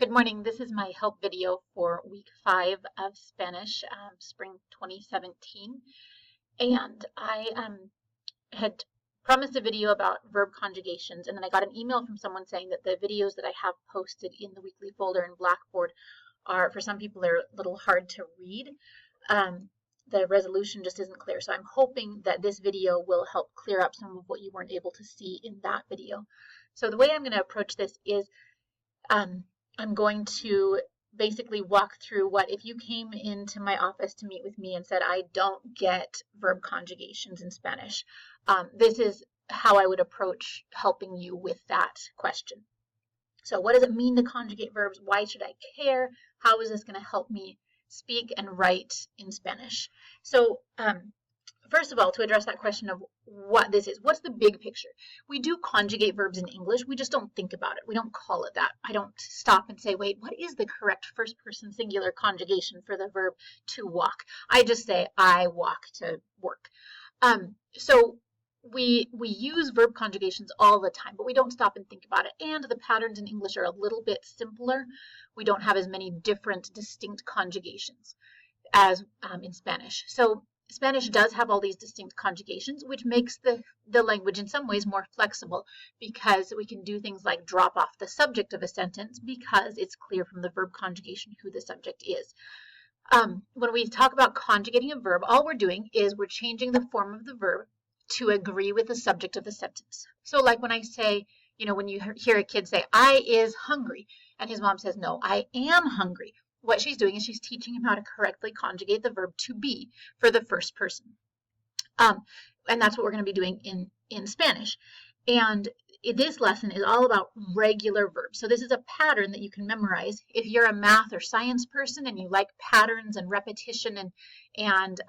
Good morning. This is my help video for week 5 of Spanish, spring 2017. And I had promised a video about verb conjugations, and then I got an email from someone saying that the videos that I have posted in the weekly folder in Blackboard are, for some people, they're a little hard to read. The resolution just isn't clear. So I'm hoping that this video will help clear up some of what you weren't able to see in that video. So the way I'm going to approach this is I'm going to basically walk through what if you came into my office to meet with me and said, I don't get verb conjugations in Spanish. This is how I would approach helping you with that question. So what does it mean to conjugate verbs? Why should I care? How is this going to help me speak and write in Spanish? So first of all, to address that question of what this is, what's the big picture? We do conjugate verbs in English. We just don't think about it. We don't call it that. I don't stop and say, wait, what is the correct first person singular conjugation for the verb to walk? I just say, I walk to work. So we use verb conjugations all the time, but we don't stop and think about it. And the patterns in English are a little bit simpler. We don't have as many different distinct conjugations as in Spanish. So Spanish does have all these distinct conjugations, which makes the language in some ways more flexible because we can do things like drop off the subject of a sentence because it's clear from the verb conjugation who the subject is. When we talk about conjugating a verb, all we're doing is we're changing the form of the verb to agree with the subject of the sentence. So like when I say, when you hear a kid say, I is hungry, and his mom says, no, I am hungry. What she's doing is she's teaching him how to correctly conjugate the verb to be for the first person. And that's what we're going to be doing in Spanish. And this lesson is all about regular verbs. So this is a pattern that you can memorize. If you're a math or science person and you like patterns and repetition and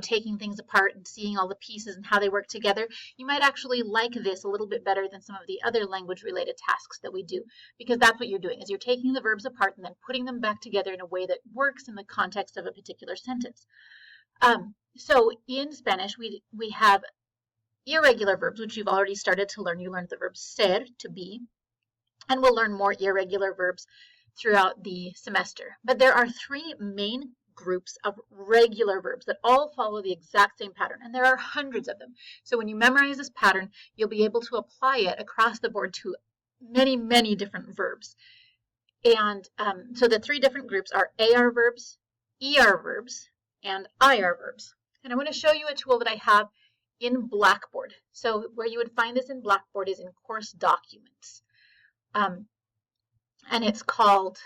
taking things apart and seeing all the pieces and how they work together, you might actually like this a little bit better than some of the other language related tasks that we do, because that's what you're doing, is you're taking the verbs apart and then putting them back together in a way that works in the context of a particular sentence. So in Spanish, we have irregular verbs, which you've already started to learn. You learned the verb ser, to be, and we'll learn more irregular verbs throughout the semester. But there are 3 main groups of regular verbs that all follow the exact same pattern, and there are hundreds of them. So when you memorize this pattern, you'll be able to apply it across the board to many, many different verbs. And so the 3 different groups are AR verbs, ER verbs, and IR verbs. And I want to show you a tool that I have in Blackboard. So where you would find this in Blackboard is in course documents. And it's called,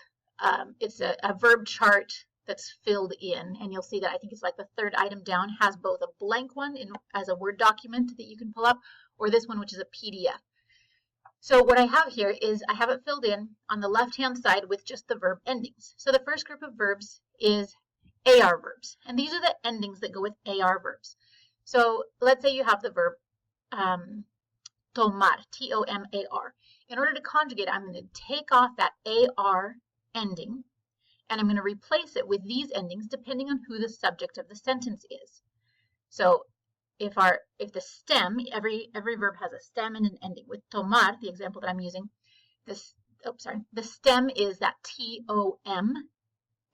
it's a verb chart that's filled in. And you'll see that I think it's like the 3rd item down has both a blank one as a Word document that you can pull up, or this one, which is a PDF. So what I have here is I have it filled in on the left-hand side with just the verb endings. So the first group of verbs is AR verbs. And these are the endings that go with AR verbs. So let's say you have the verb tomar, T-O-M-A-R. In order to conjugate, I'm going to take off that AR ending, and I'm going to replace it with these endings depending on who the subject of the sentence is. So if the stem, every verb has a stem and an ending. With tomar, the example that I'm using, the stem is that T-O-M,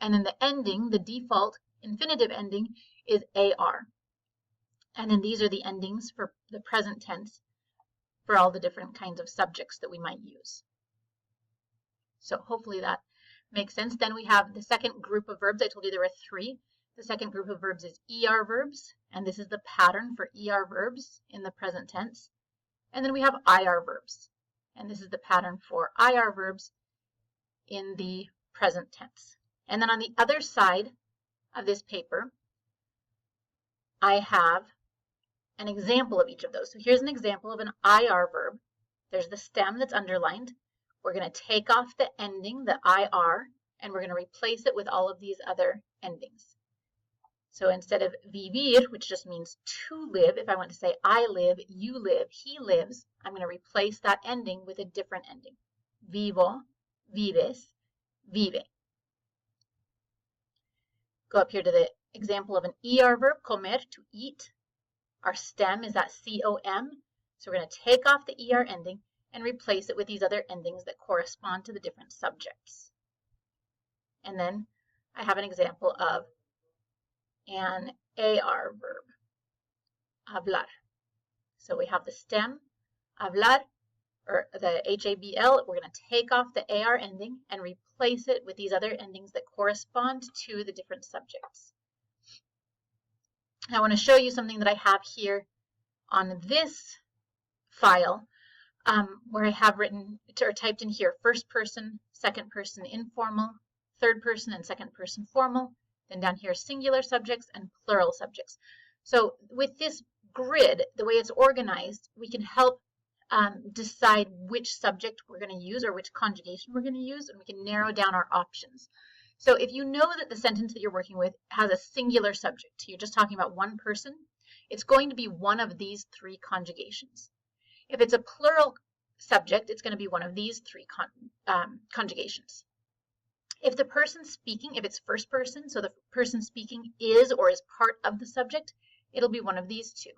and then the ending, the default infinitive ending, is AR. And then these are the endings for the present tense for all the different kinds of subjects that we might use. So hopefully that makes sense. Then we have the second group of verbs. I told you there were 3. The second group of verbs is ER verbs, and this is the pattern for ER verbs in the present tense. And then we have IR verbs, and this is the pattern for IR verbs in the present tense. And then on the other side of this paper, I have an example of each of those. So here's an example of an IR verb. There's the stem that's underlined. We're going to take off the ending, the IR, and we're going to replace it with all of these other endings. So instead of vivir, which just means to live, if I want to say I live, you live, he lives, I'm going to replace that ending with a different ending. Vivo, vives, vive. Go up here to the example of an ER verb, comer, to eat. Our stem is that C-O-M, so we're going to take off the ER ending and replace it with these other endings that correspond to the different subjects. And then I have an example of an AR verb, hablar. So we have the stem, hablar, or the HABL. We're going to take off the AR ending and replace it with these other endings that correspond to the different subjects. I want to show you something that I have here on this file where I have written or typed in here first person, second person informal, third person and second person formal, then down here singular subjects and plural subjects. So with this grid, the way it's organized, we can help decide which subject we're going to use or which conjugation we're going to use, and we can narrow down our options. So if you know that the sentence that you're working with has a singular subject, you're just talking about one person, it's going to be one of these three conjugations. If it's a plural subject, it's going to be one of these three conjugations. If the person speaking, if it's first person, so the person speaking is or is part of the subject, it'll be one of these two.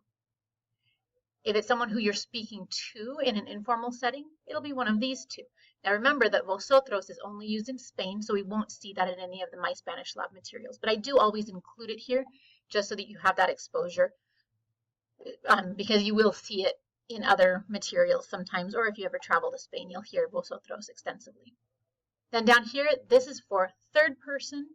If it's someone who you're speaking to in an informal setting, it'll be one of these two. Now remember that vosotros is only used in Spain, so we won't see that in any of the My Spanish Lab materials. But I do always include it here just so that you have that exposure because you will see it in other materials sometimes, or if you ever travel to Spain, you'll hear vosotros extensively. Then down here, this is for third person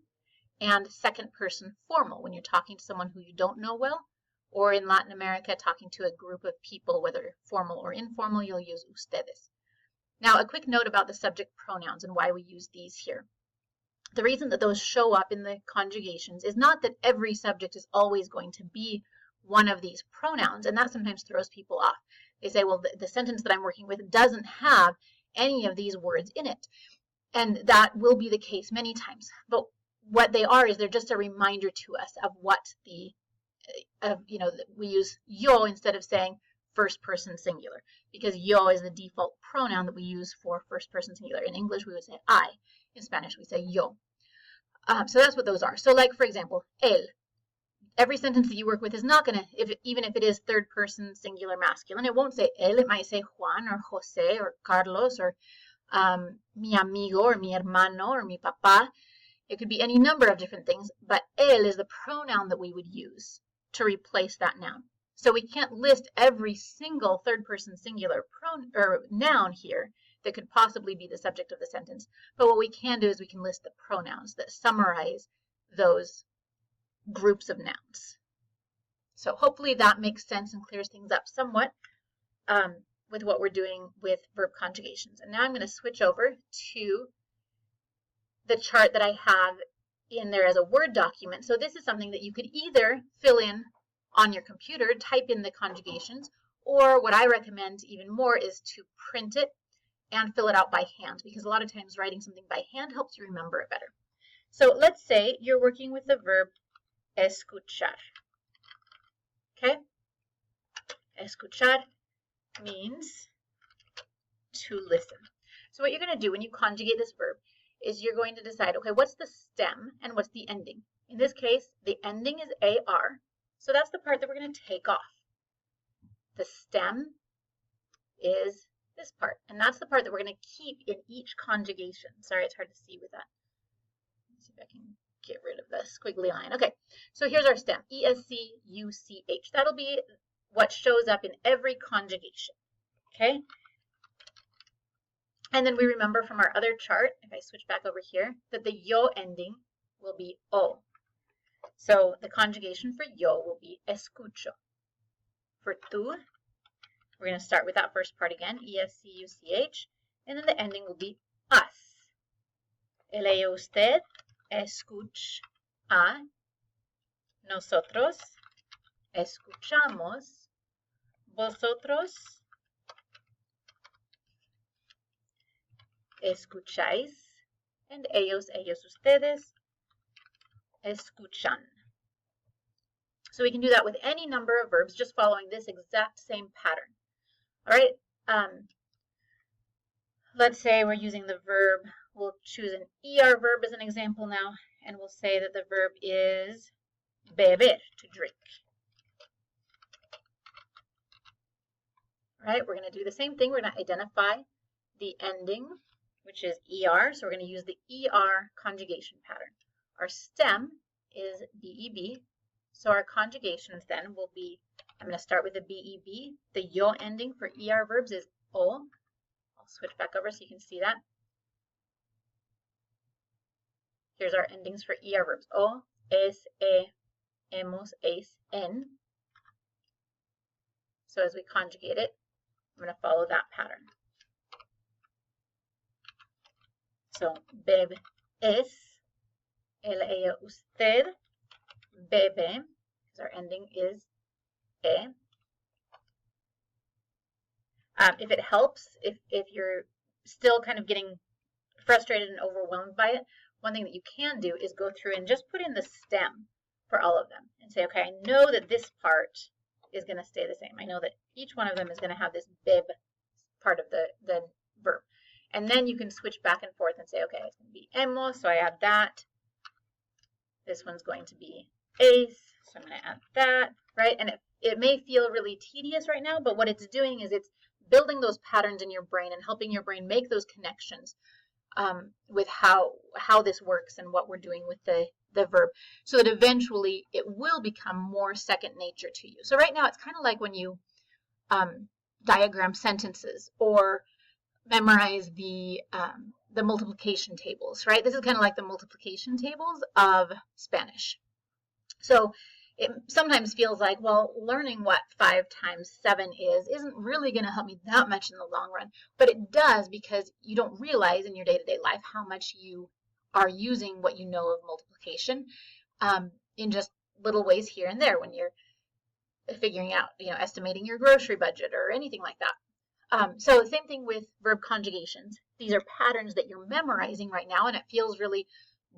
and second person formal when you're talking to someone who you don't know well, or in Latin America, talking to a group of people, whether formal or informal, you'll use ustedes. Now, a quick note about the subject pronouns and why we use these here. The reason that those show up in the conjugations is not that every subject is always going to be one of these pronouns, and that sometimes throws people off. They say, well, the sentence that I'm working with doesn't have any of these words in it. And that will be the case many times. But what they are is they're just a reminder to us of what we use yo instead of saying first person singular, because yo is the default pronoun that we use for first person singular. In English, we would say I. In Spanish, we say yo. So that's what those are. So like, for example, él. Every sentence that you work with is not going to, even if it is third person singular masculine, it won't say él. It might say Juan or Jose or Carlos or mi amigo or mi hermano or mi papá. It could be any number of different things, but él is the pronoun that we would use to replace that noun. So we can't list every single third person singular noun here that could possibly be the subject of the sentence. But what we can do is we can list the pronouns that summarize those groups of nouns. So hopefully that makes sense and clears things up somewhat with what we're doing with verb conjugations. And now I'm going to switch over to the chart that I have in there as a Word document. So this is something that you could either fill in on your computer, type in the conjugations, or what I recommend even more is to print it and fill it out by hand, because a lot of times writing something by hand helps you remember it better. So let's say you're working with the verb escuchar. Okay? Escuchar means to listen. So what you're going to do when you conjugate this verb is you're going to decide, okay, what's the stem and what's the ending? In this case, the ending is AR, so that's the part that we're going to take off. The stem is this part, and that's the part that we're going to keep in each conjugation. Sorry, it's hard to see with that. Let's see if I can get rid of the squiggly line. Okay, so here's our stem, E-S-C-U-C-H. That'll be what shows up in every conjugation, okay? And then we remember from our other chart, if I switch back over here, that the yo ending will be o. So the conjugation for yo will be escucho. For tú, we're going to start with that first part again, E-S-C-U-C-H, and then the ending will be us. El, ella, usted, escucha. Nosotros, escuchamos. Vosotros, escucháis, and ellos, ustedes, escuchan. So we can do that with any number of verbs, just following this exact same pattern. All right, let's say we're using the verb, we'll choose an ER verb as an example now, and we'll say that the verb is beber, to drink. All right, we're going to do the same thing. We're going to identify the ending which is ER, so we're going to use the ER conjugation pattern. Our stem is BEB, so our conjugations then will be, I'm going to start with the BEB. The yo ending for ER verbs is O. I'll switch back over so you can see that. Here's our endings for ER verbs. O, es, hemos, es, en. So as we conjugate it, I'm going to follow that pattern. So, bebe, es, él, ella, usted, bebe, because our ending is e. If it helps, if you're still kind of getting frustrated and overwhelmed by it, one thing that you can do is go through and just put in the stem for all of them and say, okay, I know that this part is going to stay the same. I know that each one of them is going to have this bib part of the verb. And then you can switch back and forth and say, okay, it's going to be hemos, so I add that. This one's going to be es, so I'm going to add that, right? And it may feel really tedious right now, but what it's doing is it's building those patterns in your brain and helping your brain make those connections with how this works and what we're doing with the verb, so that eventually it will become more second nature to you. So right now it's kind of like when you diagram sentences or memorize the multiplication tables, right? This is kind of like the multiplication tables of Spanish. So it sometimes feels like, well, learning what 5 times 7 isn't really going to help me that much in the long run. But it does, because you don't realize in your day-to-day life how much you are using what you know of multiplication in just little ways here and there when you're figuring out, estimating your grocery budget or anything like that. So same thing with verb conjugations. These are patterns that you're memorizing right now, and it feels really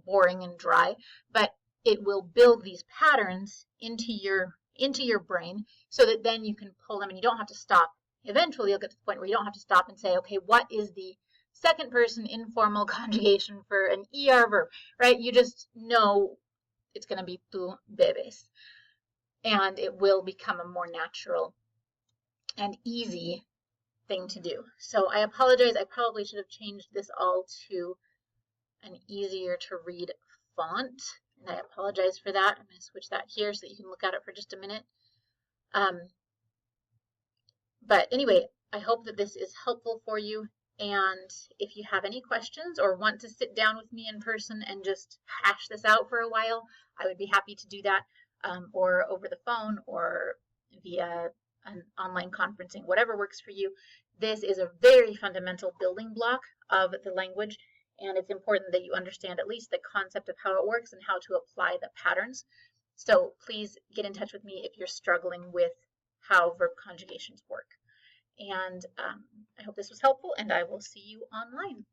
boring and dry, but it will build these patterns into your brain so that then you can pull them and you don't have to stop. Eventually you'll get to the point where you don't have to stop and say, okay, what is the second person informal conjugation for an ER verb, right? You just know it's going to be tu bebes, and it will become a more natural and easy thing to do. So I apologize. I probably should have changed this all to an easier to read font, and I apologize for that. I'm going to switch that here so that you can look at it for just a minute. But anyway, I hope that this is helpful for you. And if you have any questions or want to sit down with me in person and just hash this out for a while, I would be happy to do that, or over the phone or via an online conferencing, whatever works for you. This is a very fundamental building block of the language, and it's important that you understand at least the concept of how it works and how to apply the patterns. So please get in touch with me if you're struggling with how verb conjugations work. And I hope this was helpful, and I will see you online.